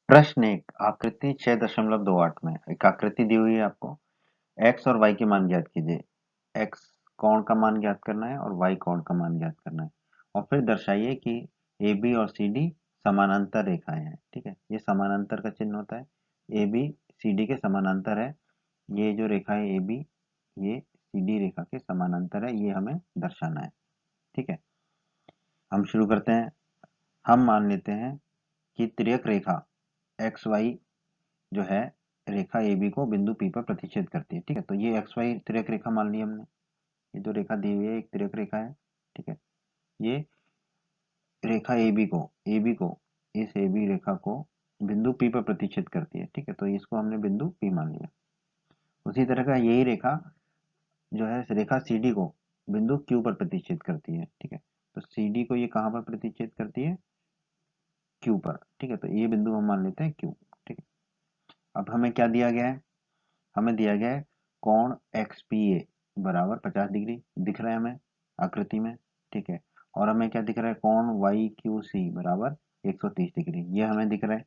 प्रश्न एक आकृति 6.28 में एक आकृति दी हुई है आपको। x और y के मान ज्ञात कीजिए। x कोण का मान ज्ञात करना है और y कोण का मान ज्ञात करना है और फिर दर्शाइए कि AB और CD समानांतर रेखाएं हैं। ठीक है, ये समानांतर का चिन्ह होता है। AB CD के समानांतर है। ये जो रेखा है AB ये CD रेखा के समानांतर है, ये हमें दर्शाना है। ठीक है, हम शुरू करते हैं। हम मान लेते हैं कि तिर्यक रेखा XY जो है रेखा AB को बिंदु P पर प्रतिच्छेद करती है। ठीक है, तो ये XY तिर्यक रेखा मान ली हमने। ये जो रेखा दी हुई है एक तिर्यक रेखा है। ठीक है, ये रेखा AB को इस AB रेखा को बिंदु P पर प्रतिच्छेद करती है। ठीक है, तो इसको हमने बिंदु P मान लिया। उसी तरह का यही रेखा जो है रेखा CD को बिंदु Q पर प्रतिच्छेद करती है। ठीक है, तो CD को ये कहाँ पर प्रतिच्छेद करती है? Q पर। ठीक है, तो ये बिंदु हम मान लेते हैं Q। ठीक है, अब हमें क्या दिया गया है? हमें दिया गया है कोण XPA बराबर 50 डिग्री दिख रहा है हमें आकृति में। ठीक है, और हमें क्या दिख रहा है? कोण YQC बराबर 130 डिग्री, ये हमें दिख रहा है।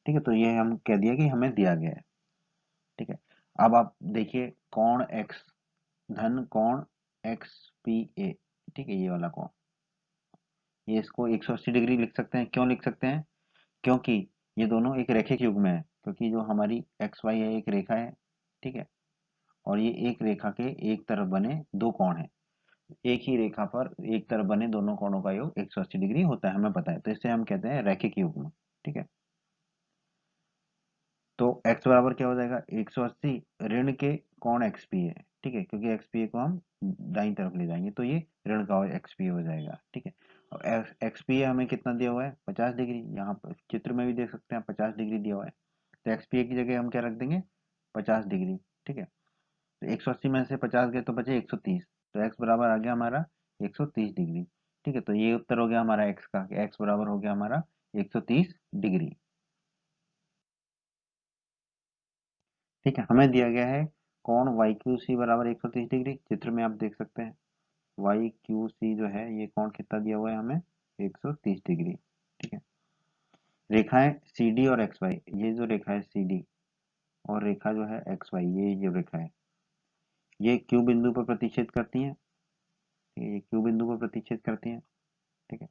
ठीक है, तो ये हम कह दिया कि हमें दिया गया है। ठीक है, अब आप देखिए कोण X धन कोण XPA। ठीक है, ये वाला कोण, ये इसको 180 डिग्री लिख सकते हैं। क्यों लिख सकते हैं? क्योंकि ये दोनों एक रैखिक युग्म है। क्योंकि जो हमारी XY है एक रेखा है। ठीक है, और ये एक रेखा के एक तरफ बने दो कोण हैं। एक ही रेखा पर एक तरफ बने दोनों कोणों का योग 180 डिग्री होता है, हमें पता है। तो इसे हम कहते हैं रैखिक युग्म। ठीक है, तो x बराबर क्या हो जाएगा? 180 ऋण के कोण XP है। ठीक है, क्योंकि XPA को हम दाईं तरफ ले जाएंगे तो ये ऋण का XPA हो जाएगा। ठीक है, और XPA हमें कितना दिया हुआ है? 50 डिग्री। यहाँ पर चित्र में भी देख सकते हैं 50 डिग्री दिया हुआ है। तो XPA की जगह हम क्या रख देंगे? 50 डिग्री। ठीक है, तो 180 में से 50 गए तो बचे 130। तो x बराबर आ गया हमारा 130 डिग्री। ठीक है, तो ये उत्तर हो गया हमारा x का, x बराबर हो गया हमारा 130 डिग्री। ठीक है, हमें दिया गया है कोण YQC बराबर 130 डिग्री। चित्र में आप देख सकते हैं YQC जो है ये कोण कितना दिया हुआ है हमें? 130 डिग्री। ठीक है, रेखाएं CD और XY, ये जो रेखा है CD और रेखा जो है XY, ये जो रेखा है ये Q बिंदु पर प्रतिच्छेद करती हैं। ये Q बिंदु पर प्रतिच्छेद करती हैं। ठीक है,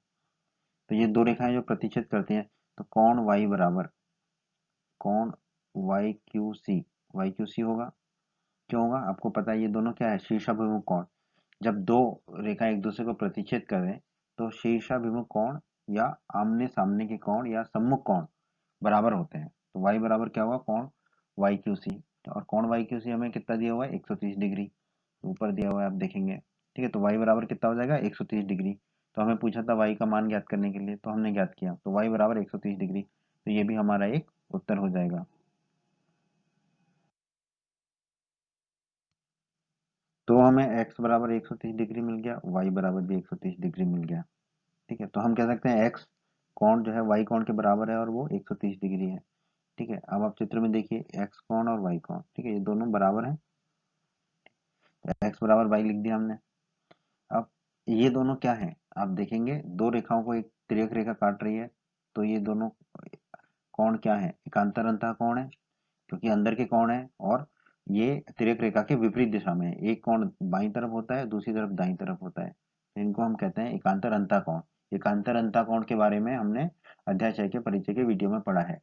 तो ये दो रेखाएं जो प्रतिच्छेद करती हैं, तो कोण y बराबर कोण YQC होगा। क्यों होगा? आपको पता है ये दोनों क्या है? शीर्षाभिमुख कोण। जब दो रेखाएं एक दूसरे को प्रतिच्छेद करें तो शीर्षाभिमुख कोण या आमने सामने के कोण या सम्मुख कोण बराबर होते हैं। तो y बराबर क्या होगा? कोण YQC। और कोण YQC हमें कितना दिया हुआ है? 130 डिग्री ऊपर दिया हुआ है, आप देखेंगे। ठीक है, तो y बराबर कितना हो जाएगा? 130 डिग्री। तो हमें पूछा था y का मान ज्ञात करने के लिए, तो हमने ज्ञात किया। तो y बराबर 130 डिग्री, तो ये भी हमारा एक उत्तर हो जाएगा। तो हमें x बराबर 130 डिग्री मिल गया, y बराबर भी 130 डिग्री मिल गया। ठीक है, तो हम कह सकते हैं x कोण जो है y कोण के बराबर है और वो 130 डिग्री है। ठीक है, अब आप चित्र में देखिए x कोण और y कोण। ठीक है, ये दोनों बराबर हैं। x बराबर y लिख दिया हमने। अब ये दोनों क्या है? आप देखेंगे दो रेखाओं को एक तिर्यक रेखा काट रही है। तो ये दोनों कोण क्या है? एकांतर अंतः कोण है, क्योंकि अंदर के कोण है। और ये तिर्यक रेखा के विपरीत दिशा में है। एक कोण बाईं तरफ होता है, दूसरी तरफ दाईं तरफ होता है। तो इनको हम कहते हैं एकांतर अंतः कोण। एकांतर अंतः कोण के बारे में हमने अध्याय 6 के परिचय के वीडियो में पढ़ा है।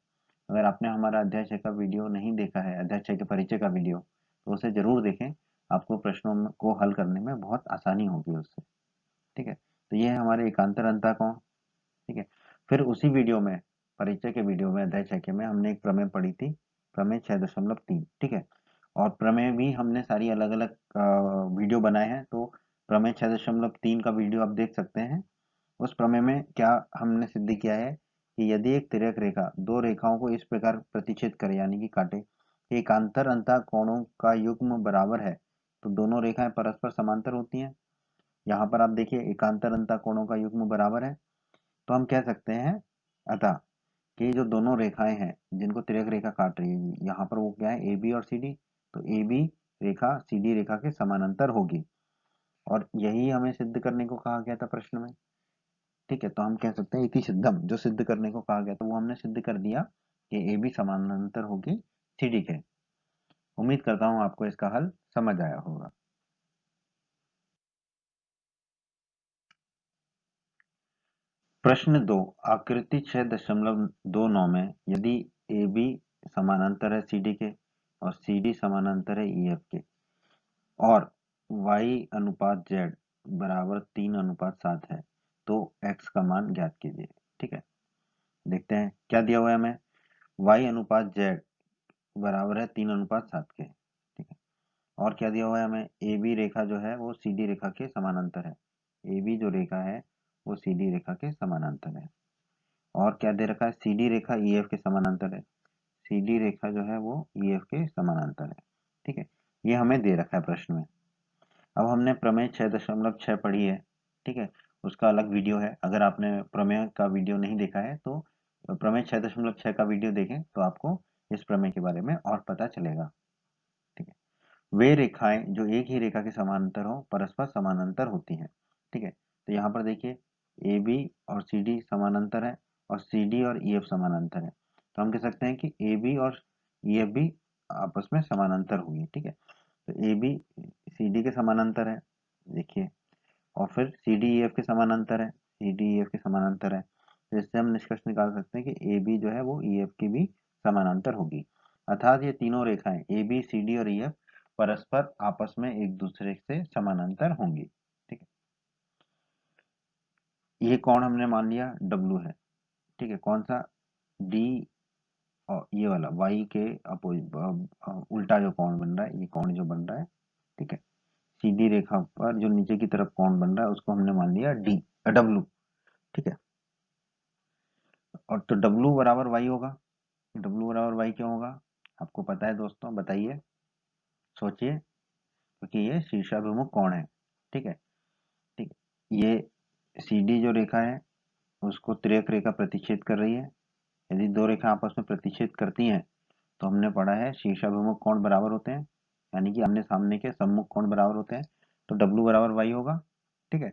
अगर आपने हमारा अध्याय 6 का वीडियो नहीं देखा है, अध्याय 6 के परिचय का वीडियो, तो उसे जरूर देखें। आपको प्रश्नों को हल करने में बहुत आसानी होगी उससे। ठीक है, तो ये है हमारे एकांतर अंतः कोण। ठीक है, फिर उसी वीडियो में, परिचय के वीडियो में अध्याय 6 के में हमने एक प्रमेय पढ़ी थी, प्रमेय 6.3। ठीक है, और प्रमेय भी हमने सारी अलग अलग वीडियो बनाए हैं। तो प्रमेय 6.3 का वीडियो आप देख सकते हैं। उस प्रमेय में क्या हमने सिद्ध किया है कि यदि एक तिर्यक रेखा दो रेखाओं को इस प्रकार प्रतिच्छेद करे यानी कि काटे कि एकांतर अंतः कोणों का युग्म बराबर है, तो दोनों रेखाएं परस्पर समांतर होती हैं। यहाँ पर आप देखिए एकांतर अंतः कोणों का युग्म बराबर है। तो हम कह सकते हैं अतः कि जो दोनों रेखाएं हैं जिनको तिर्यक रेखा काट रही है, यहाँ पर वो क्या है? ए बी और सी डी। तो A B Rekha C D रेखा के समानांतर होगी, और यही हमें सिद्ध करने को कहा गया था प्रश्न में। ठीक है, तो हम कह सकते हैं इति सिद्धम, जो सिद्ध करने को कहा गया था वो हमने सिद्ध कर दिया कि ए बी समानांतर होगी सी डी के। उम्मीद करता हूं आपको इसका हल समझ आया होगा। प्रश्न 2, आकृति 6.29 में यदि ए बी समानांतर है सी डी के और सी डी समानांतर है ई एफ के और y अनुपात z बराबर 3:7 है तो x का मान ज्ञात कीजिए। ठीक है, देखते हैं क्या दिया हुआ है हमें। y अनुपात z बराबर है 3:7 के। ठीक है, और क्या दिया हुआ है हमें, ए बी रेखा जो है वो सी डी रेखा के समानांतर है। ए बी जो रेखा है वो सी डी रेखा के समानांतर है। और क्या दे रखा है, सी डी रेखा ई एफ के समानांतर है। सी डी रेखा जो है वो ई एफ के समानांतर है। ठीक है, ये हमें दे रखा है प्रश्न में। अब हमने प्रमेय 6.6 पढ़ी है। ठीक है, उसका अलग वीडियो है। अगर आपने प्रमेय का वीडियो नहीं देखा है तो प्रमेय 6.6 का वीडियो देखें तो आपको इस प्रमेय के बारे में और पता चलेगा। ठीक है, वे रेखाएं जो एक ही रेखा के समानांतर हो परस्पर समानांतर होती हैं। ठीक है, तो यहाँ पर देखिए ए बी और सी डी समानांतर है और सी डी और ई एफ समानांतर है। तो हम कह सकते हैं कि ए बी और ई एफ भी आपस में समानांतर होगी। ठीक है, तो ए बी सी डी के समानांतर है, देखिए, और फिर सी डी ई एफ के समानांतर है, सी डी ई एफ के समानांतर है। तो इससे हम निष्कर्ष निकाल सकते हैं कि ए बी जो है वो ई एफ की भी समानांतर होगी। अर्थात ये तीनों रेखाएं ए बी सी डी और ई एफ परस्पर आपस में एक दूसरे से समानांतर होंगी। ठीक है, ये कौन हमने मान लिया डब्लू है। ठीक है, कौन सा, डी और ये वाला वाई के उल्टा जो कोण बन रहा है, ये कोण जो बन रहा है। ठीक है, सीधी रेखा पर जो नीचे की तरफ कोण बन रहा है उसको हमने मान लिया डी डब्लू। ठीक है, और तो डब्लू बराबर वाई होगा। डब्लू बराबर वाई क्यों होगा, आपको पता है दोस्तों, बताइए, सोचिए, क्योंकि ये शीर्षाभिमुख कोण है। ठीक है, ठीक है, ये सी डी जो रेखा है उसको तिर्यक रेखा प्रतिच्छेद कर रही है। यदि दो रेखा आपस में प्रतिच्छेद करती हैं तो हमने पढ़ा है शीर्षाभिमुख कोण बराबर होते हैं, यानी कि आमने सामने के सम्मुख कोण बराबर होते हैं। तो डब्लू बराबर वाई होगा। ठीक है,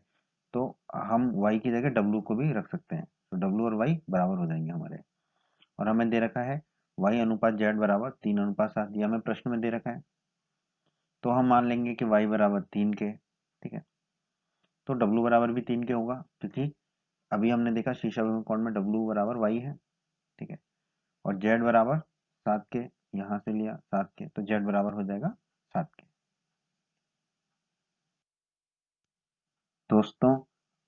तो हम y की जगह w को भी रख सकते हैं, तो w और y बराबर हो जाएंगे हमारे। और हमें दे रखा है y अनुपात z बराबर 3:7, ये हमें प्रश्न में दे रखा है। तो हम मान लेंगे कि y बराबर 3 के। ठीक है, तो w बराबर भी 3 के होगा, क्योंकि अभी हमने देखा शीर्षाभिमुख कोण में w बराबर y है। ठीक है, और z बराबर 7 के, यहाँ से लिया 7 के, तो z बराबर हो जाएगा 7 के। दोस्तों,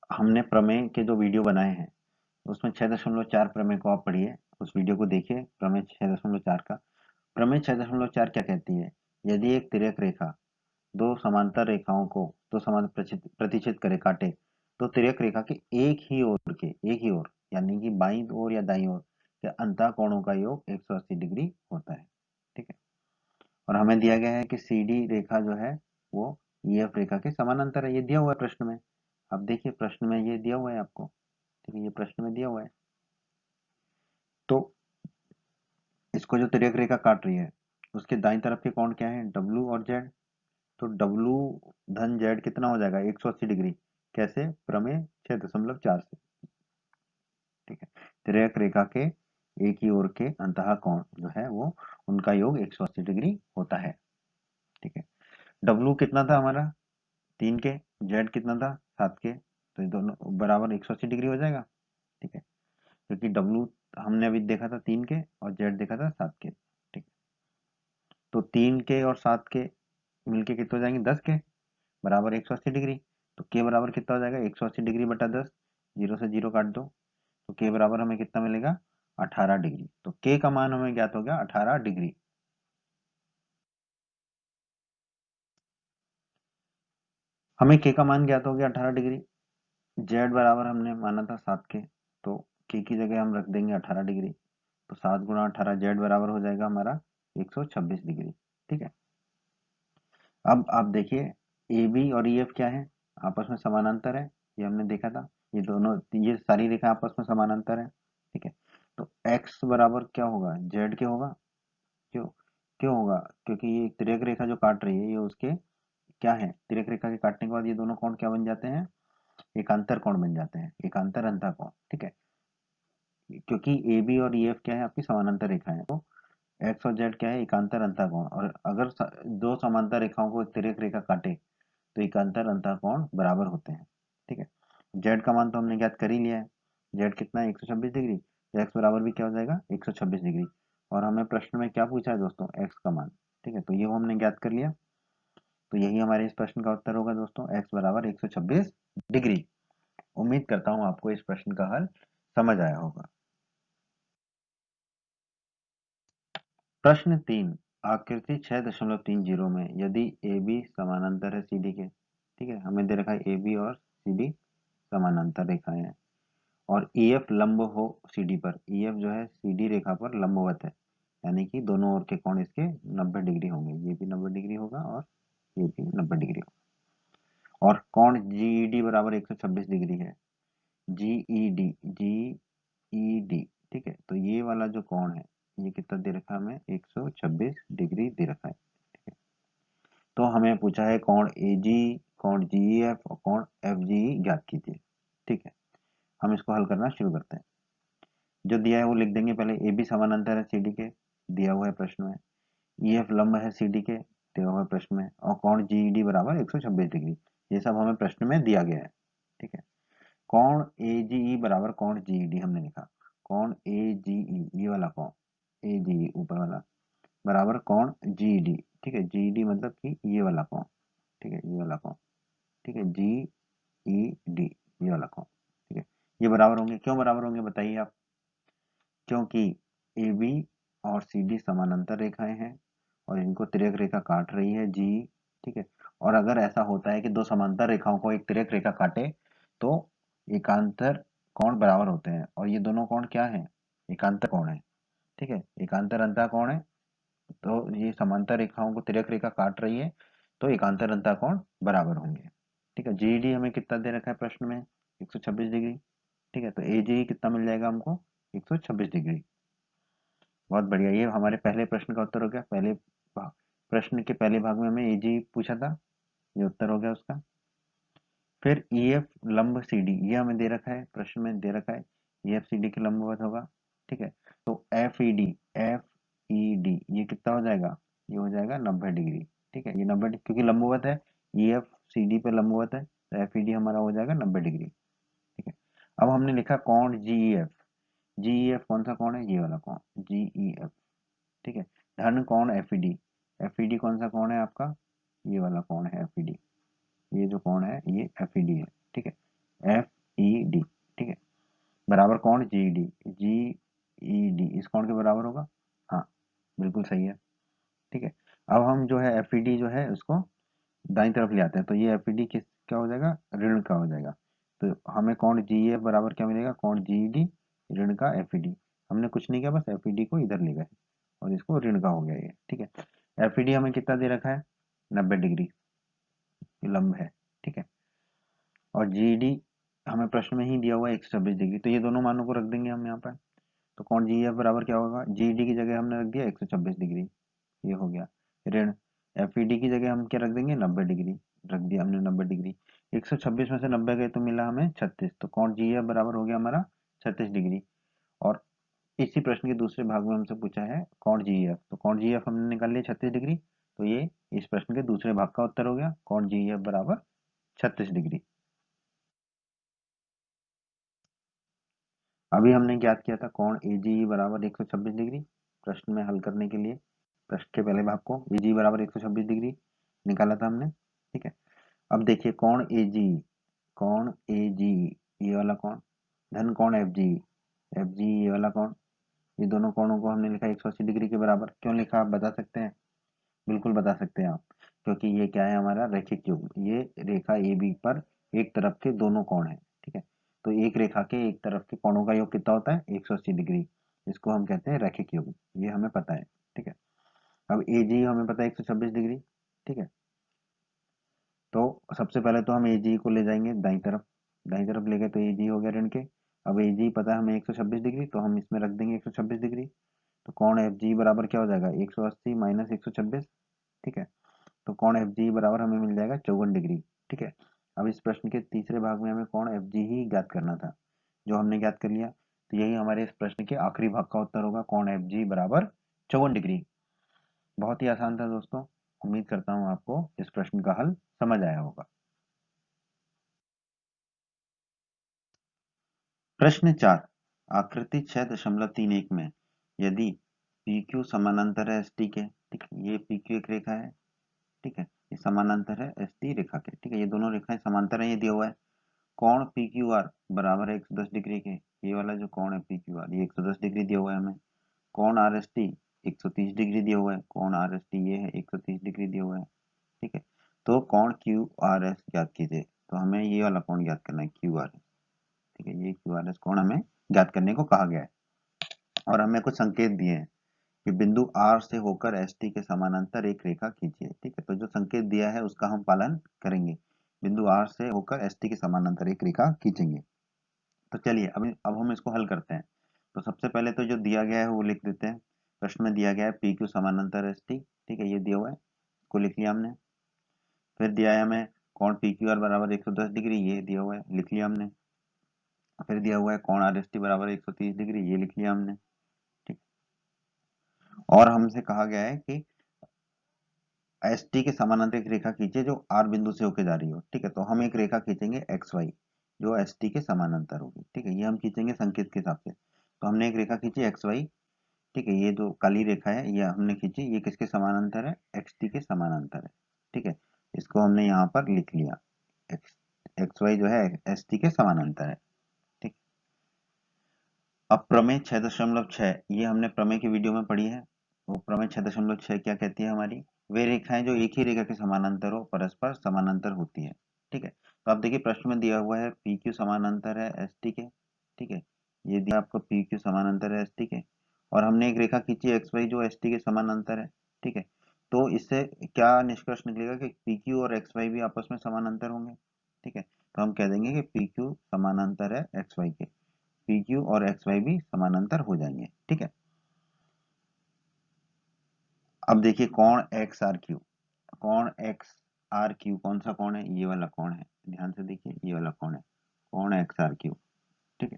हमने प्रमेय के जो वीडियो बनाए हैं उसमें 6.4 प्रमेय को आप पढ़िए, उस वीडियो को देखिए, प्रमेय 6.4 का। प्रमेय 6.4 क्या कहती है, यदि एक तिर्यक रेखा दो समांतर रेखाओं को दो समांतर प्रतिच्छेद करे, काटे, तो तिर्यक रेखा के एक ही ओर यानी कि बाईं ओर या दाईं ओर के अंतः कोणों का योग 180 डिग्री होता है। ठीक है, और हमें दिया गया है कि सी डी रेखा जो है वो ई एफ रेखा के समानांतर है, ये दिया हुआ है प्रश्न में। अब देखिए प्रश्न में ये दिया हुआ है आपको। ठीक है, ये प्रश्न में दिया हुआ है। तो इसको जो तिर्यक रेखा काट रही है उसके दाईं तरफ के कोण क्या है, डब्लू और जेड। तो डब्लू धन जेड कितना हो जाएगा, 180 डिग्री। कैसे, प्रमेय 6.4 से। ठीक है, तिर्यक रेखा के एक ही ओर के अंतः कोण जो है वो उनका योग 180 डिग्री होता है। ठीक है, डब्लू कितना था हमारा 3 के, जेड कितना था 7 के, तो ये दोनों बराबर 180 डिग्री हो जाएगा। ठीक है, क्योंकि डब्लू हमने अभी देखा था 3 के और जेड देखा था 7 के। ठीक, तो 3 के और 7 के मिलके कितने हो जाएंगे, 10 के, बराबर 180 डिग्री। तो के बराबर कितना हो जाएगा, 180 डिग्री बटा 10, जीरो से जीरो काट दो, तो के बराबर हमें कितना मिलेगा, 18 डिग्री। तो के का मान हमें ज्ञात हो गया 18 डिग्री। हमें के का मान ज्ञात हो गया 18 डिग्री। जेड बराबर हमने माना था 7 के, तो के की जगह हम रख देंगे 18 डिग्री। तो 7 × 18 जेड बराबर हो जाएगा हमारा 126 डिग्री। ठीक है, अब आप देखिए ए बी और ई एफ क्या है, आपस में समानांतर है, ये हमने देखा था। ये दोनों, ये सारी रेखा आपस में समानांतर है। ठीक है, तो x बराबर क्या होगा, z के होगा। क्यों, क्यों होगा, क्योंकि ये तिर्यक रेखा जो काट रही है ये उसके क्या है, तिर्यक रेखा के काटने के बाद ये दोनों कोण क्या बन जाते हैं, एकांतर कोण बन जाते हैं, एकांतर अंतः कोण। ठीक है, क्योंकि ए बी और ई एफ क्या है, आपकी समानांतर रेखाएं हैं, तो एक्स और जेड क्या है, एकांतर अंतःकोण। और अगर दो समांतर रेखाओं को तिर्यक रेखा काटे तो एकांतर अंतःकोण बराबर होते हैं। ठीक है, जेड का मान तो हमने ज्ञात कर ही लिया है, जेड कितना है 126 डिग्री, तो एक्स बराबर भी क्या हो जाएगा 126 डिग्री। और हमें प्रश्न में क्या पूछा है दोस्तों, एक्स का मान। ठीक है, तो ये हमने ज्ञात कर लिया, तो यही हमारे इस प्रश्न का उत्तर होगा दोस्तों, एक्स बराबर 126 डिग्री। उम्मीद करता हूँ आपको इस प्रश्न का हल समझ आया होगा। प्रश्न 3, आकृति 6.30 में यदि ए बी समानांतर है सी डी के। ठीक है, हमें दे रखा है ए बी और सी डी समानांतर रेखाएं हैं, और ई एफ लंब हो सी डी पर, ई एफ जो है सी डी रेखा पर लंबवत है, यानी कि दोनों ओर के कोण इसके 90 डिग्री होंगे, ये भी 90 डिग्री होगा और ये भी 90 डिग्री होगा। और कोण जी ई डी बराबर 126 डिग्री है, जी ई डी, जी ई डी। ठीक है, तो ये वाला जो कोण है ये कितना दे रखा है हमें, 126 डिग्री दे रखा है। ठीक है, तो हमें पूछा है कोण ए जी, कोण जी एफ और कोण एफ जी ज्ञात कीजिए। ठीक है, हम इसको हल करना शुरू करते हैं। जो दिया है वो लिख देंगे पहले, ए बी समानांतर है सी डी के, दिया हुआ है प्रश्न में। ई एफ लंब है सी डी के, दिया हुआ है प्रश्न में। और कोण जी डी बराबर 126 डिग्री, ये सब हमें प्रश्न में दिया गया है। ठीक है, कोण ए जी ई बराबर कोण जी डी हमने लिखा, कोण ए जी ई, ये वाला कोण ए जी ई ऊपर वाला बराबर कोण जी डी। ठीक है, जी डी मतलब कि ये वाला कोण। ठीक है, ये वाला कोण। ठीक है, जी ई डी, ये वाला कोण। ठीक है, ये बराबर होंगे, क्यों बराबर होंगे बताइए आप। क्योंकि ए बी और सी डी समानांतर रेखाएं हैं और इनको तिर्यक रेखा काट रही है जी। ठीक है, और अगर ऐसा होता है कि दो समांतर रेखाओं को एक तिर्यक रेखा काटे तो एकांतर कोण बराबर होते हैं, और ये दोनों कोण क्या है, एकांतर कोण है। ठीक है, एकांतर अंतः कोण है, तो ये समांतर रेखाओं को तिर्यक रेखा काट रही है, तो एकांतर अंतः कोण बराबर होंगे। ठीक है, जी डी हमें कितना दे रखा है प्रश्न में, 126 डिग्री। ठीक है, तो ए जी कितना मिल जाएगा हमको, 126 डिग्री। बहुत बढ़िया, ये हमारे पहले प्रश्न का उत्तर हो गया। पहले प्रश्न के पहले भाग में हमें एजी पूछा था, ये उत्तर हो गया उसका। फिर ई एफ लंब सी डी, ये हमें दे रखा है प्रश्न में, दे रखा है ई एफ सी डी के लंबवत होगा। ठीक है, तो F E D, F E D ये कितना हो जाएगा, ये हो जाएगा 90 डिग्री। ठीक है, ये 90 क्योंकि लंबवत है, ई एफ सी डी पे लंबवत है, तो एफ ई डी हमारा हो जाएगा 90 डिग्री। ठीक है, अब हमने लिखा कोण जी ई एफ, जी ई एफ कौन सा कोण है, ये वाला कोण जी ई एफ। ठीक है, धन कोण F E D, F E D कौन सा कोण है आपका, ये वाला कोण है एफ ई डी, ये जो कोण है ये एफ ई डी है। ठीक है, एफ ई डी। ठीक है, बराबर कोण जी डी, जी ई डी इस कोण के बराबर होगा। हाँ, बिल्कुल सही है। ठीक है, अब हम जो है एफ ई डी जो है उसको दाईं तरफ ले आते हैं, तो ये एफ ई डी किस क्या हो जाएगा, ऋण का हो जाएगा। तो हमें कोण जी एफ बराबर क्या मिलेगा, कोण जी डी ऋण का एफ ई डी। हमने कुछ नहीं किया, बस एफ ई डी को इधर ले गए और इसको ऋण का हो गया ये। ठीक है, एफ ई डी हमें कितना दे रखा है, 90 डिग्री लंब है। ठीक है, और जी डी हमें प्रश्न में ही दिया हुआ है 126 डिग्री, तो ये दोनों मानों को रख देंगे हम यहाँ पर। तो कौन जी एफ बराबर क्या होगा, जी डी की जगह हमने रख दिया 126 डिग्री, ये हो गया। ऋण एफ ई डी की जगह हम क्या रख देंगे, 90 डिग्री रख दिया हमने, 90 डिग्री। 126 में से 90 गए तो मिला हमें 36, तो कौन जी एफ बराबर हो गया हमारा 36 डिग्री। और इसी प्रश्न के दूसरे भाग में हमसे पूछा है कौन जी एफ, तो कौन जी एफ हमने निकाल लिया 36 डिग्री, तो ये इस प्रश्न के दूसरे भाग का उत्तर हो गया, कौन जी एफ बराबर 36 डिग्री। अभी हमने ज्ञात किया था कोण ए जी बराबर 126 डिग्री, प्रश्न में हल करने के लिए प्रश्न के पहले भाग को ए जी बराबर 126 डिग्री निकाला था हमने। ठीक है, अब देखिए कोण ए जी, कोण ए जी ये वाला कोण धन कोण एफ जी ये वाला कोण, ये दोनों कोणों को हमने लिखा 180 डिग्री के बराबर। क्यों लिखा आप बता सकते हैं, बिल्कुल बता सकते हैं आप, क्योंकि ये क्या है हमारा रैखिक युग्म, ये रेखा ए बी पर एक तरफ के दोनों कोण है। ठीक है, तो एक रेखा के एक तरफ के कोणों का योग कितना होता है, 180 डिग्री, इसको हम कहते हैं रैखिक युग्म, ये हमें पता है। ठीक है, अब ए जी हमें पता है 126 डिग्री। ठीक है, तो सबसे पहले तो हम ए जी को ले जाएंगे दाई तरफ, दाई तरफ ले गए तो ए जी हो गया ऋण के। अब ए जी पता है हमें 126 डिग्री, तो हम इसमें रख देंगे 126 डिग्री। तो कोण एफ जी बराबर क्या हो जाएगा, 180 माइनस 126। ठीक है, तो कोण एफ जी बराबर हमें मिल जाएगा 54 डिग्री। ठीक है, अब इस प्रश्न के तीसरे भाग में हमें कोण एफ जी ही ज्ञात करना था, जो हमने ज्ञात कर लिया। तो यही हमारे इस प्रश्न के आखिरी भाग का उत्तर होगा, कोण एफ जी बराबर 54 डिग्री। बहुत ही आसान था दोस्तों, उम्मीद करता हूँ आपको इस प्रश्न का हल समझ आया होगा। प्रश्न 4, आकृति 6.31 में यदि PQ समानांतर है ST के, ठीक है, ये PQ एक रेखा है, ठीक है, ये समानांतर है ST रेखा के, ठीक है, ये दोनों रेखाएं समांतर है, ये दिया हुआ है। कोण PQR बराबर है 110 डिग्री के, ये वाला जो कोण है PQR ये 110 डिग्री दिया हुआ है हमें। कोण RST 130 डिग्री दिया हुआ है, कोण RST ये है 130 डिग्री दिया हुआ है, ठीक है। तो कोण QRS ज्ञात कीजिए, तो हमें ये वाला कोण ज्ञात करना है QRS, ठीक है, ये QRS कोण हमें ज्ञात करने को कहा गया है। और हमें कुछ संकेत दिए हैं कि बिंदु R से होकर ST के समानांतर एक रेखा खींचिए, ठीक है, तो जो संकेत दिया है उसका हम पालन करेंगे। बिंदु R से होकर ST के समानांतर एक रेखा खींचेंगे। तो चलिए अब हम इसको हल करते हैं। तो सबसे पहले तो जो दिया गया है वो लिख देते हैं। प्रश्न में दिया गया है PQ समानांतर ST, ठीक है, ये दिया हुआ है, इसको लिख लिया हमने। फिर दिया है हमें कोण PQR बराबर 110 डिग्री, ये दिया हुआ है, लिख लिया हमने। फिर दिया हुआ है कोण RST बराबर 130 डिग्री, ये लिख लिया हमने, ठीक। और हमसे कहा गया है कि ST के समानांतर एक रेखा खींचे जो R बिंदु से होकर जा रही हो, ठीक है, तो हम एक रेखा खींचेंगे XY जो ST के समानांतर होगी, ठीक है, ये हम खींचेंगे संकेत के हिसाब से। तो हमने एक रेखा खींची XY, ठीक है, ये जो काली रेखा है ये हमने खींची, ये किसके समानांतर है, XT के समानांतर है, ठीक है, इसको हमने यहाँ पर लिख लिया, XY जो है ST के समानांतर है, ठीक। अब प्रमेय 6.6 ये हमने प्रमेय की वीडियो में पढ़ी है। वो प्रमेय 6.6 क्या कहती है हमारी, वे रेखाएं जो एक ही रेखा के समानांतर हो परस्पर समानांतर होती है, ठीक है। तो आप देखिए प्रश्न में दिया हुआ है PQ समानांतर है ST के, ठीक है, ये दिया आपको PQ समानांतर है ST के, और हमने एक रेखा खींची XY जो ST के समानांतर है, ठीक है। तो इससे क्या निष्कर्ष निकलेगा कि PQ और XY भी आपस में समानांतर होंगे, ठीक है, तो हम कह देंगे कि PQ समानांतर है XY के, PQ और XY भी समानांतर हो जाएंगे, ठीक है। अब देखिए कोण XRQ, कोण XRQ कौन सा कोण है, ये वाला कोण है, ध्यान से देखिए ये वाला कोण है, कोण XRQ, ठीक है।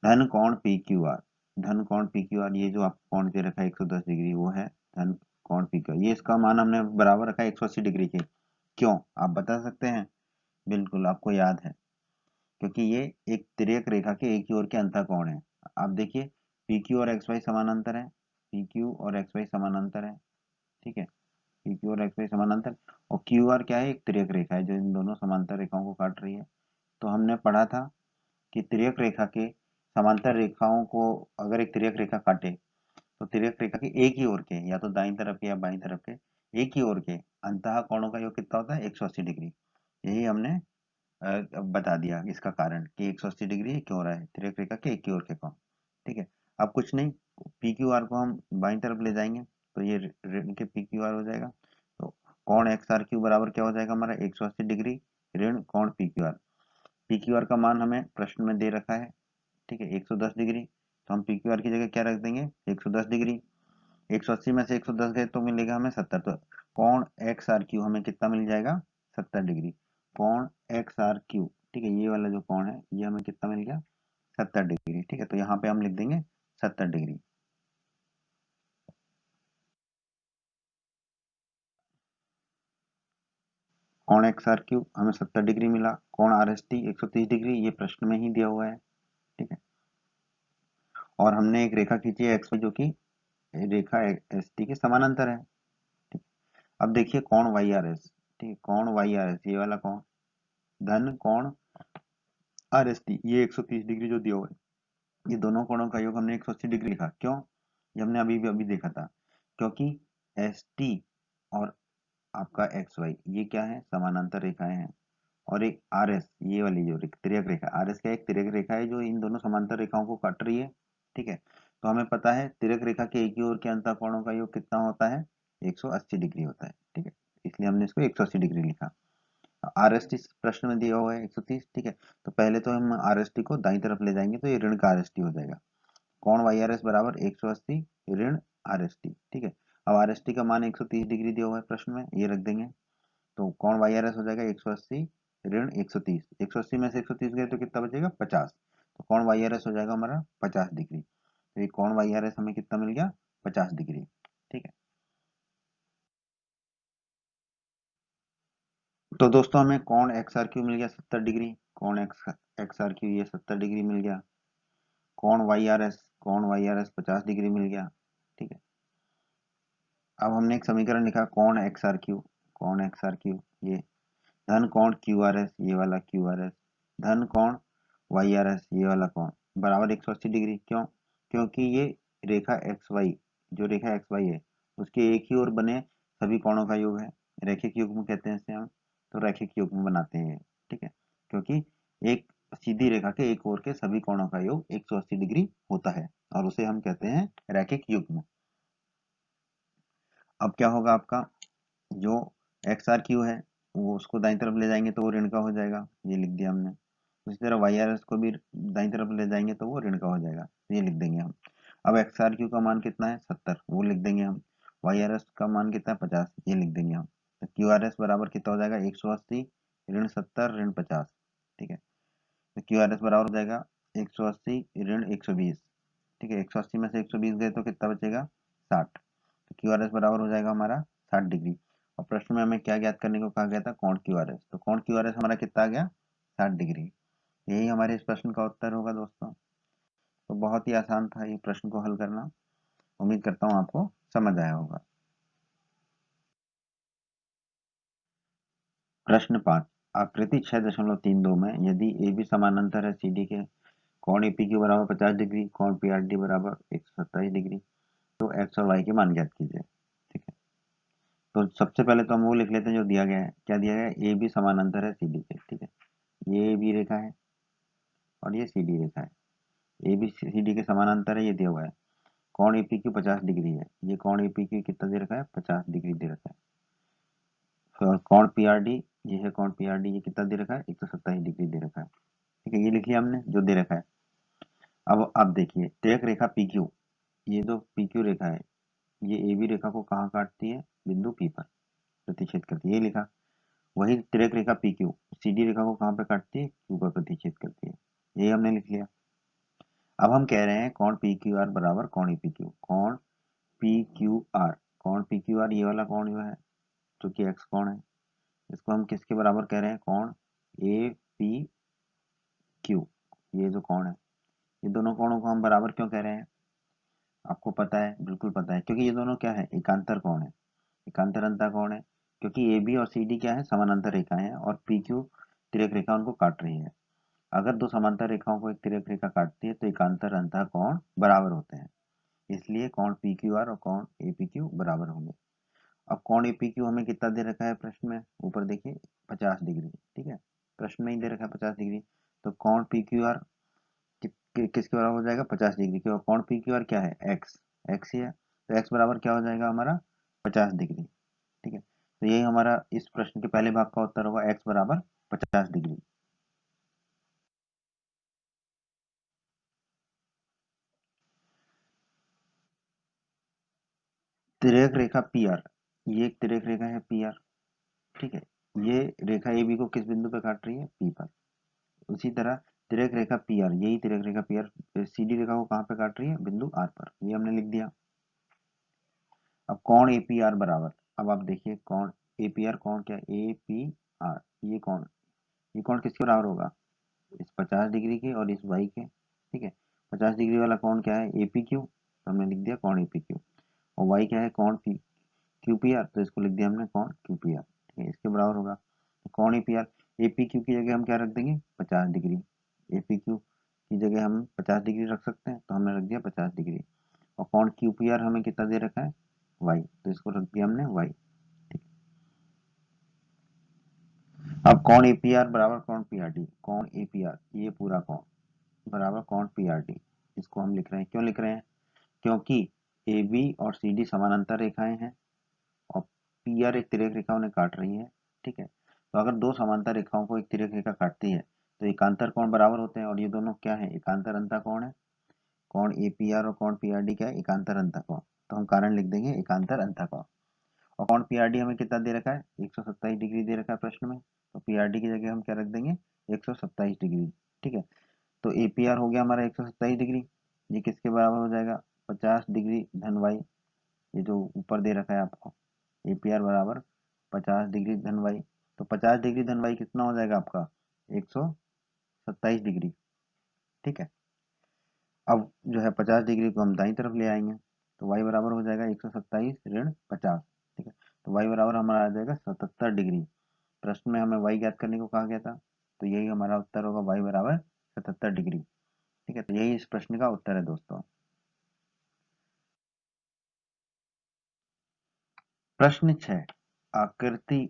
धन कोण PQR, धन कोण PQR ये जो आप कोण दे रखा है 110 डिग्री वो है धन कोण PQR, ये इसका मान हमने बराबर रखा है 180 डिग्री के। क्यों आप बता सकते हैं? बिल्कुल आपको याद है, क्योंकि ये एक तिर्यक रेखा के एक ही ओर के अंतःकोण है। आप देखिए PQ और XY समानांतर है, PQ और XY समानांतर है, ठीक है, PQ और XY समानांतर, और QR क्या है, एक तिर्यक रेखा है जो इन दोनों समांतर रेखाओं को काट रही है। तो हमने पढ़ा था कि तिर्यक रेखा के समांतर रेखाओं को अगर एक तिर्यक रेखा काटे तो तिर्यक रेखा के एक ही ओर के या तो दाईं तरफ के या बाईं तरफ के एक ही ओर के अंतः कोणों का योग कितना होता है, 180 डिग्री। यही हमने बता दिया इसका कारण कि 180 डिग्री क्यों हो रहा है, तिर्यक रेखा के एक ही ओर के कोण, ठीक है। अब कुछ नहीं, PQR को हम बाईं तरफ ले जाएंगे तो ये ऋण के PQR हो जाएगा, तो कोण XRQ बराबर क्या हो जाएगा हमारा 180 डिग्री ऋण कोण PQR। PQR का मान हमें प्रश्न में दे रखा है, ठीक है, 110 डिग्री, तो हम PQR की जगह क्या रख देंगे 110 डिग्री। 180 में से 110 गए तो मिलेगा हमें 70, तो कोण XRQ हमें कितना मिल जाएगा 70 डिग्री। कोण XRQ, ठीक है, ये वाला जो कोण है ये हमें कितना मिल गया 70 डिग्री, ठीक है, तो यहाँ पे हम लिख देंगे 70 डिग्री। कोण XRQ हमें 70 डिग्री मिला, कोण RST 130 डिग्री ये प्रश्न में ही दिया हुआ है, ठीक है। और हमने एक रेखा खींची है XY जो कि रेखा ST के समानांतर है, ठीक। अब देखिए कोण YRS, ठीक है, कोण YRS ये वाला कोण धन कोण RST ये 130 डिग्री जो दिया हुआ है, ये दोनों कोणों का योग हमने 180 डिग्री लिखा, क्यों? ये हमने अभी देखा था, क्योंकि ST और आपका XY ये क्या है समानांतर रेखाएं हैं, और एक RS ये वाली जो तिर्यक रेखा RS का एक तिर्यक रेखा है जो इन दोनों समांतर रेखाओं को काट रही है, ठीक है। तो हमें पता है तिर्यक रेखा के एक ही ओर के अंतःकोणों का योग कितना होता है 180 डिग्री होता है, ठीक है, इसलिए हमने इसको 180 डिग्री लिखा। RST प्रश्न में दिया हुआ है 130, ठीक है, तो पहले तो हम RST को दाईं तरफ ले जाएंगे तो ये ऋण का RST हो जाएगा, कोण YRS बराबर 180 ऋण RST, ठीक है। अब RST का मान 130 डिग्री दिया हुआ है प्रश्न में, ये रख देंगे, तो कोण YRS हो जाएगा 180 ऋण 130, 180 में से 130 गए तो कितना बचेगा 50, तो कौन वाई आर एस हो जाएगा हमारा 50 डिग्री। तो ये कौन वाई आर एस हमें कितना मिल गया, 50 डिग्री। ठीक है, तो दोस्तों हमें कौन एक्स आर क्यू मिल गया 70 डिग्री, कौन एक्स आर क्यू ये 70 डिग्री मिल गया, कौन वाई आर एस 50 डिग्री मिल गया। ठीक है, अब हमने एक समीकरण लिखा कौन एक्स आर क्यू, कौन एक्स आर क्यू ये धन कौन क्यू आर एस ये वाला क्यू आर एस धन कौन वाई आर एस ये वाला कौन बराबर 180 डिग्री। क्यों, क्योंकि ये रेखा एक्स वाई, जो रेखा एक्स वाई है उसके एक ही ओर बने सभी कोणों का योग है, रैखिक युग्म कहते हैं इसे हम। तो रैखिक युग्म बनाते हैं ये। ठीक है, क्योंकि एक सीधी रेखा के एक ओर के सभी कोणों का योग 180 डिग्री होता है और उसे हम कहते हैं रैखिक युग्म। अब क्या होगा आपका, जो एक्स आर क्यू है वो उसको दाईं तरफ ले जाएंगे तो वो ऋण का हो जाएगा, ये लिख दिया हमने। उसी तरह वाई आर एस को भी दाईं तरफ ले जाएंगे तो वो ऋण का हो जाएगा, ये लिख देंगे हम। अब एक्स आर क्यू का मान कितना है 70, वो लिख देंगे हम। वाई आर एस का मान कितना है 50, ये लिख देंगे हम। तो क्यू आर एस बराबर कितना हो जाएगा 180 ऋण 70 ऋण 50। ठीक है, तो क्यू आर एस बराबर हो जाएगा 180 ऋण 120। ठीक है, 180 में से 120 गए तो कितना बचेगा 60। तो क्यू आर एस बराबर हो जाएगा हमारा 60 डिग्री। और प्रश्न में हमें क्या ज्ञात करने को कहा गया था, कोण क्यू आर एस। तो कोण क्यू आर एस हमारा कितना आ गया 60 डिग्री। यही हमारे इस प्रश्न का उत्तर होगा दोस्तों। तो बहुत ही आसान था ये प्रश्न को हल करना, उम्मीद करता हूँ आपको समझ आया होगा। प्रश्न 5, आकृति 6.32 में यदि ए बी समानांतर है सी डी के, कोण ए पी क्यू बराबर 50 डिग्री, कोण पी आर डी बराबर 127 डिग्री, तो एक्स और वाई के मान ज्ञात कीजिए। ठीक है, तो सबसे पहले तो हम वो लिख लेते हैं जो दिया गया है। क्या दिया गया है, ए बी समानांतर है सी डी के। ठीक है, ये ए बी रेखा है और ये सी डी रेखा है। ए बी सी डी के समानांतर है, ये दिया हुआ है। कोण ए पी क्यू 50 डिग्री है, ये कोण ए पी क्यू कितना दे रखा है 50 डिग्री दे रखा है। और कोण पी आर डी, ये है कोण पी आर डी, ये कितना दे रखा है 127 डिग्री दे रखा है। ठीक है, ये लिख लिया हमने जो दे रखा है। अब आप देखिए तिर्यक रेखा पी क्यू, ये जो पी क्यू रेखा है ये ए बी रेखा को कहाँ काटती है, बिंदु पी पर प्रतिच्छेद करती है, ये लिखा। वही तिर्यक रेखा पी क्यू सी डी रेखा को कहाँ पे काटती है, क्यू पर प्रतिच्छेद करती है, यही हमने लिख लिया। अब हम कह रहे हैं कोण पी क्यू आर बराबर कोण ए पी क्यू, कोण पी क्यू आर, कोण पी क्यू आर ये वाला कोण जो है जो कि एक्स कोण है, इसको हम किसके बराबर कह रहे हैं, कोण ए पी क्यू, ये जो कोण है, ये दोनों कोणों को हम बराबर क्यों कह रहे हैं, आपको पता है, बिल्कुल पता है, क्योंकि ये दोनों क्या है एकांतर कोण है, एकांतर अंतः कोण है। क्योंकि ए बी और सी डी क्या है समानांतर रेखाएं हैं और पी क्यू तिर्यक रेखा उनको काट रही है। अगर दो समांतर रेखाओं को एक तिर्यक रेखा काटती है तो एकांतर अंतः कोण बराबर होते हैं, इसलिए कोण पी क्यू आर और कोण ए पी क्यू बराबर होंगे। अब कोण ए पी क्यू हमें कितना दे रखा है प्रश्न में, ऊपर देखिए 50 डिग्री। ठीक है, प्रश्न में ही दे रखा है 50 डिग्री। तो कोण पी क्यू आर किसके बराबर हो जाएगा 50 डिग्री के, और कोण पी क्यू आर क्या है एक्स, एक्स ही है, तो एक्स बराबर क्या हो जाएगा हमारा 50 डिग्री। ठीक है, तो यही हमारा इस प्रश्न के पहले भाग का उत्तर होगा, एक्स बराबर 50 डिग्री। तिर्यक रेखा पी आर, ये एक तिर्यक रेखा है पी आर। ठीक है, ये रेखा ए बी को किस बिंदु पे काट रही है, पी पर। उसी तरह तिर्यक रेखा पी आर, यही तिर्यक रेखा पी आर सी डी रेखा को कहाँ पे काट रही है, बिंदु आर पर, ये हमने लिख दिया। अब कोण ए पी आर बराबर, अब आप देखिए कोण ए पी आर, कोण क्या ए पी आर, ये कोण किसके बराबर होगा, इस 50 डिग्री के और इस वाई के। ठीक है, 50 डिग्री वाला कोण क्या है ए पी क्यू, तो हमने लिख दिया कोण ए पी क्यू। और वाई क्या है कोण पी क्यू पी आर, तो इसको लिख दिया हमने कोण क्यू पी आर। ठीक है, इसके बराबर होगा। तो कोण A P R, A P Q की जगह हम क्या रख देंगे 50 डिग्री, ए पी क्यू की जगह हम 50 डिग्री रख सकते हैं, तो हमने रख दिया 50 डिग्री। और कोण क्यू पी आर हमें कितना दे रखा है वाई, तो इसको रख दिया हमने वाई। ठीक, अब कोण ए पी आर बराबर कोण पी आर डी, कोण ए पी आर ये पूरा कोण बराबर कोण पी आर डी, इसको हम लिख रहे हैं, क्यों लिख रहे हैं, क्योंकि ए बी और सी डी समानांतर रेखाएं हैं और पी आर एक तिर्यक रेखा उन्हें काट रही है। ठीक है, तो अगर दो समांतर रेखाओं को एक तिर्यक रेखा काटती है तो एकांतर कोण बराबर होते हैं, और ये दोनों क्या है एकांतर अंतः कोण है, कोण ए पी आर और कोण पी आर डी क्या है एकांतर अंतः कोण, तो हम कारण लिख देंगे एकांतर अंतः कोण। और कोण पी आर डी हमें कितना दे रखा है 127 डिग्री दे रखा है प्रश्न में, तो पी आर डी की जगह हम क्या रख देंगे 127 डिग्री। ठीक है, तो एपीआर हो गया हमारा 127 डिग्री। ये किसके बराबर हो जाएगा? 50 डिग्री धन वाई। ये जो ऊपर दे रखा है आपको, एपीआर बराबर 50 डिग्री धन वाई। तो 50 डिग्री धन वाई कितना हो जाएगा आपका? 127 डिग्री। ठीक है। अब जो है 50 डिग्री को हम दाई तरफ ले आएंगे, तो y बराबर हो जाएगा 127 ऋण 50। ठीक है, तो y बराबर हमारा आ जाएगा 77 डिग्री। प्रश्न में हमें y ज्ञात करने को कहा गया था, तो यही हमारा उत्तर होगा, y बराबर 77 डिग्री। ठीक है, तो यही इस प्रश्न का उत्तर है दोस्तों। प्रश्न 6, आकृति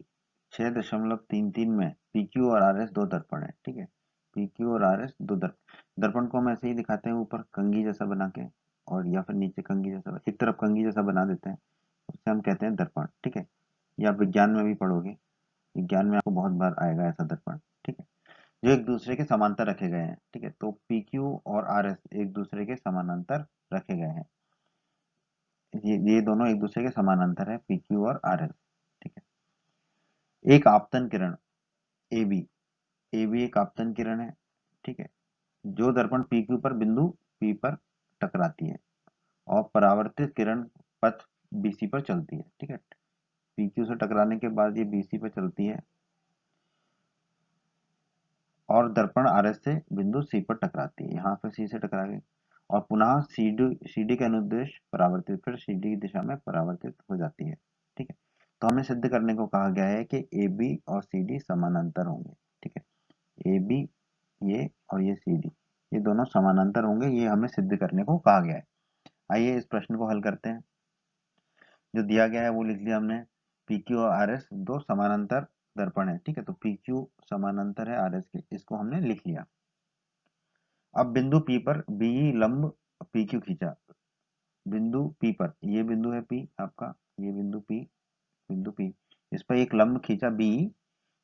6.33 में PQ और RS दो दर्पण है। ठीक है, PQ और RS दो दर्पण को हम ऐसे ही दिखाते हैं, ऊपर कंघी जैसा बना के, और या फिर नीचे कंघी जैसा, एक तरफ कंघी जैसा बना देते हैं, उससे हम कहते हैं दर्पण। ठीक है, या आप विज्ञान में भी पढ़ोगे, विज्ञान में आपको बहुत बार आएगा ऐसा दर्पण। ठीक है, जो एक दूसरे के समांतर रखे गए हैं। ठीक है, तो PQ और RS एक दूसरे के समानांतर रखे गए हैं। ये दोनों एक दूसरे के समानांतर है, PQ और RS। ठीक है, एक आपतन किरण AB, AB एक आपतन किरण है। ठीक है, जो दर्पण PQ पर बिंदु P पर टकराती है और परावर्तित किरण पथ BC पर चलती है। ठीक है, PQ से टकराने के बाद ये BC पर चलती है और दर्पण RS से बिंदु C पर टकराती है, यहाँ पे C से टकरा गई और पुनः CD के अनुदेश परावर्तित, फिर CD की दिशा में परावर्तित हो जाती है। ठीक है, तो हमें सिद्ध करने को कहा गया है कि AB और CD समानांतर होंगे। ठीक है, AB ये और ये CD, ये दोनों समानांतर होंगे, ये हमें सिद्ध करने को कहा गया है। आइए इस प्रश्न को हल करते हैं। जो दिया गया है वो लिख लिया हमने, PQ और RS दो समानांतर दर्पण है। ठीक है, तो PQ समानांतर है RS के, इसको हमने लिख लिया। अब बिंदु P पर BE लंब PQ खींचा। बिंदु P पर, ये बिंदु है P आपका, ये बिंदु P, बिंदु P, इस पर एक लंब खींचा BE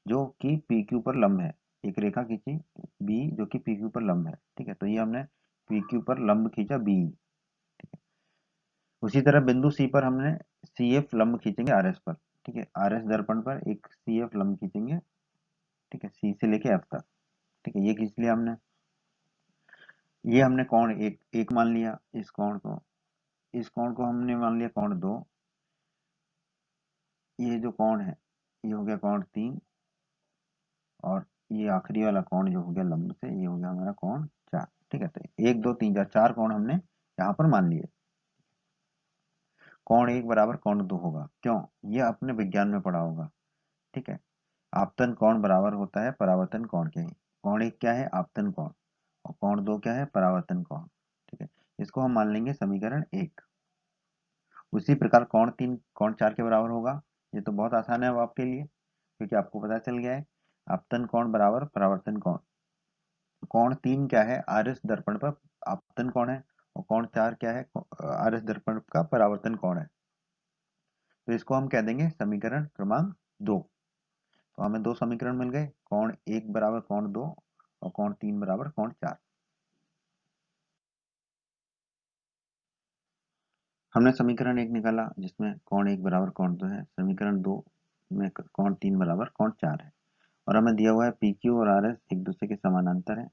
जो कि PQ पर लंब है। एक रेखा खींची BE जो कि PQ पर लंब है। ठीक है, तो ये हमने PQ पर लंब खींचा BE। उसी तरह बिंदु C पर हमने CF लंब खींचेंगे RS पर। ठीक है, RS दर्पण पर एक CF लंब खींचेंगे। ठीक है, C से लेके F तक। ठीक है, ये खींच लिया हमने। ये हमने कोण एक एक मान लिया, इस कोण को हमने मान लिया कोण 2। ये जो कोण है ये हो गया कोण 3, और ये आखिरी वाला कोण जो हो गया लंब से, ये हो गया हमारा कोण 4। ठीक है, तो 1 2 3 4, 4 कोण हमने यहाँ पर मान लिए। कोण 1 बराबर कोण 2 होगा, क्यों? ये अपने विज्ञान में पढ़ा होगा। ठीक है, आपतन कोण बराबर होता है परावर्तन कोण के। कोण 1 क्या है? आपतन कोण, और कोण 2 क्या है? परावर्तन कोण। ठीक है, इसको हम मान लेंगे समीकरण 1। उसी प्रकार कोण 3 कोण 4 के बराबर होगा। ये तो बहुत आसान है अब आपके लिए, क्योंकि आपको पता चल गया है आपतन कोण बराबर परावर्तन कोण। कोण 3 क्या है? RS दर्पण पर आपतन कोण है, और कोण 4 क्या है? RS दर्पण का परावर्तन कोण है। तो इसको हम कह देंगे समीकरण क्रमांक 2। तो हमें दो समीकरण मिल गए, कोण 1 बराबर कोण 2 और कोण 3 बराबर कोण 4। हमने समीकरण 1 निकाला जिसमें कोण 1 बराबर कोण 2 है, समीकरण 2 में कोण 3 बराबर कोण 4 है, और हमें दिया हुआ है PQ और RS एक दूसरे के समानांतर है।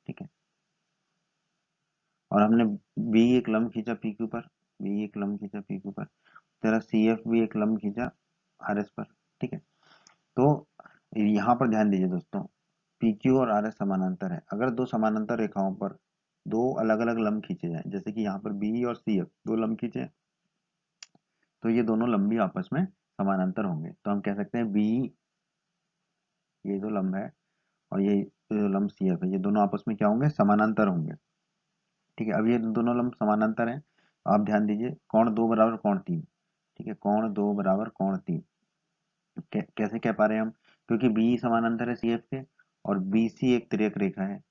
ठीक है, और हमने B एक लंब खींचा PQ पर, B एक लंब खींचा PQ पर, तरह CF भी एक लंब खींचा RS पर। ठीक है, तो यहाँ पर ध्यान दीजिए दोस्तों, PQ और RS समानांतर है। अगर दो समानांतर रेखाओं पर दो अलग अलग लंब खींचे जाएं, जैसे कि यहाँ पर BE और CF दो लंब खींचे, तो ये दोनों लंबी आपस में समानांतर होंगे। तो हम कह सकते हैं BE, ये जो लंब है, और ये जो लंब CF है, ये दोनों आपस में क्या होंगे? समानांतर होंगे। ठीक है, अब ये दोनों लंब समानांतर हैं। आप ध्यान दीजिए, कोण 2 बराबर कोण 3। ठीक है, कोण 2 बराबर कोण 3 कैसे कह पा रहे हैं हम? क्योंकि BE समानांतर है CF के, और BC एक तिर्यक रेखा है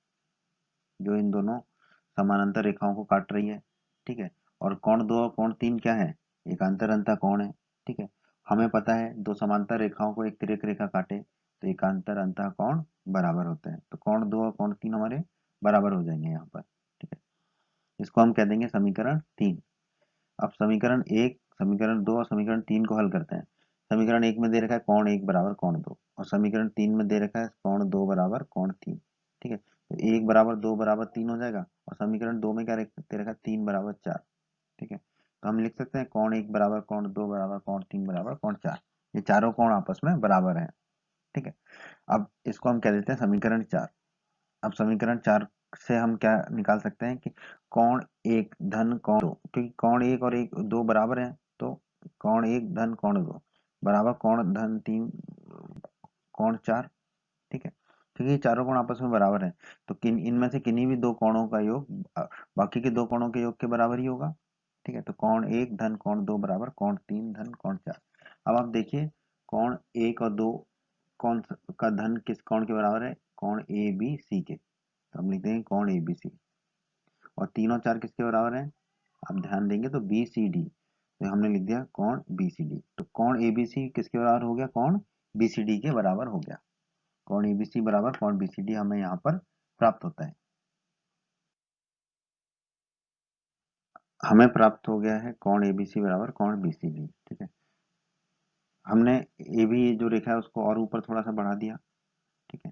जो इन दोनों समानांतर रेखाओं को काट रही है। ठीक है, और कोण 2 और कोण 3 क्या है? एकांतर अंतः कोण है। ठीक है, हमें पता है दो समांतर रेखाओं को एक तिर्यक रेखा काटे तो एकांतर अंतः कोण बराबर होते हैं, तो कोण 2 और कोण 3 हमारे बराबर हो जाएंगे यहाँ पर। ठीक है, इसको हम कह देंगे समीकरण 3। अब समीकरण 1, समीकरण 2 और समीकरण 3 को हल करते हैं। समीकरण 1 में दे रखा है कोण 1 बराबर कोण 2, और समीकरण 3 में दे रखा है कोण 2 बराबर कोण 3। ठीक है, तो 1 बराबर 2 बराबर 3 हो जाएगा, और समीकरण 2 में क्या दे रखा है, 3 बराबर 4। ठीक है, तो हम लिख सकते हैं कोण 1 बराबर कोण 2 बराबर कोण 3 बराबर कोण 4। ये चारों कोण आपस में बराबर हैं। ठीक है, अब इसको हम कह देते हैं समीकरण 4। अब समीकरण 4 से हम क्या निकाल सकते हैं कि कोण 1 धन कोण 2, क्योंकि कोण 1 और 1 2 बराबर है, तो कोण 1 धन कोण 2 बराबर कोण धन 3 कोण 4। ठीक है, क्योंकि ये चारों कोण आपस में बराबर है, तो इनमें से किन्हीं भी दो कोणों का योग बाकी के दो कोणों के योग के बराबर ही होगा। ठीक है, तो कोण 1 धन कोण 2 बराबर कोण 3 धन कोण 4। अब आप देखिए, कोण 1 और 2 कौन का धन किस कोण के बराबर है, कोण ए बी सी के, तो हम लिख देंगे कोण ए बी सी। और 3 और 4 किसके बराबर है, आप ध्यान देंगे तो बी सी डी, तो हमने लिख दिया कोण बी सी डी। तो कोण ए बी सी किसके बराबर हो गया, कोण बी सी डी के बराबर हो गया। कोण एबीसी बराबर कोण बीसीडी हमें यहाँ पर प्राप्त होता है। हमें प्राप्त हो गया है कोण एबीसी बराबर कोण बीसीडी। ठीक है, हमने ए बी जो रेखा है उसको और ऊपर थोड़ा सा बढ़ा दिया। ठीक है,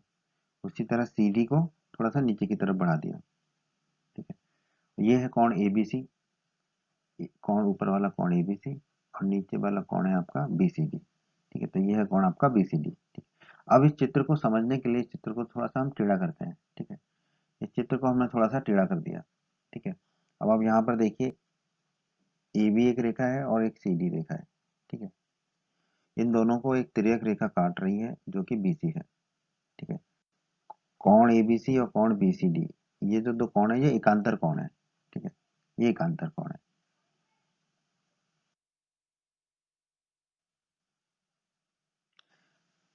उसी तरह सी डी को थोड़ा सा नीचे की तरफ बढ़ा दिया। ठीक है, ये है कोण एबीसी, कोण ऊपर वाला कोण एबीसी, और नीचे वाला कोण है आपका बीसीडी। ठीक है, तो ये है कोण आपका बीसीडी। ठीक, अब इस चित्र को समझने के लिए इस चित्र को थोड़ा सा हम टेढ़ा करते हैं। ठीक है, इस चित्र को हमने थोड़ा सा टेढ़ा कर दिया। ठीक है, अब आप यहाँ पर देखिए, ए भी एक रेखा है और एक सी डी रेखा है। ठीक है, इन दोनों को एक तिर्यक रेखा काट रही है जो कि बीसी है। ठीक है, कोण एबीसी और कोण बीसीडी, ये जो दो कोण है ये एकांतर कोण है। ठीक है, ये एकांतर कोण है।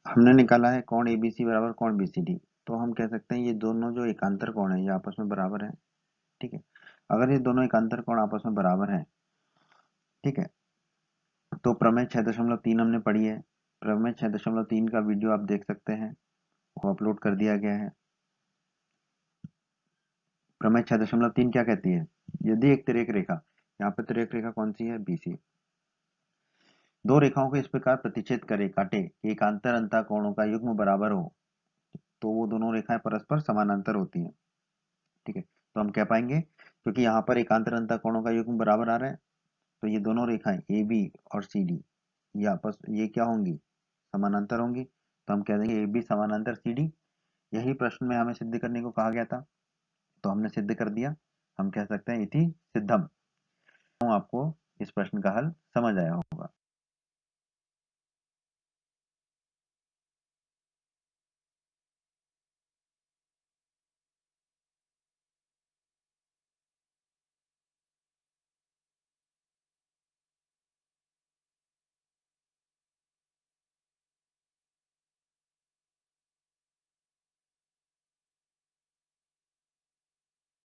हमने निकाला है कोण एबीसी बराबर कोण बीसीडी, तो हम कह सकते हैं ये दोनों जो एकांतर कोण है ये आपस में बराबर है। ठीक है, अगर ये दोनों एकांतर कोण आपस में बराबर है, ठीक है, तो प्रमेय 6.3 हमने पढ़ी है। प्रमेय 6.3 का वीडियो आप देख सकते हैं, वो अपलोड कर दिया गया है। प्रमेय 6.3 क्या कहती है, यदि एक तिर्यक रेखा, यहाँ पे तिर्यक रेखा कौन सी है, बीसी, दो रेखाओं को इस प्रकार प्रतिच्छेद करे काटे कि एकांतर अंतः कोणों का युग्म बराबर हो, तो वो दोनों रेखाएं परस्पर समानांतर होती हैं। ठीक है, तो हम कह पाएंगे क्योंकि यहाँ पर एकांतर अंतः कोणों का युग्म बराबर आ रहा है, तो ये दोनों रेखाएं ए बी और सी डी ये आपस ये क्या होंगी, समानांतर होंगी। तो हम कह देंगे ए बी समानांतर सी डी। यही प्रश्न में हमें सिद्ध करने को कहा गया था, तो हमने सिद्ध कर दिया। हम कह सकते हैं इति सिद्धम। आपको इस प्रश्न का हल समझ आया होगा।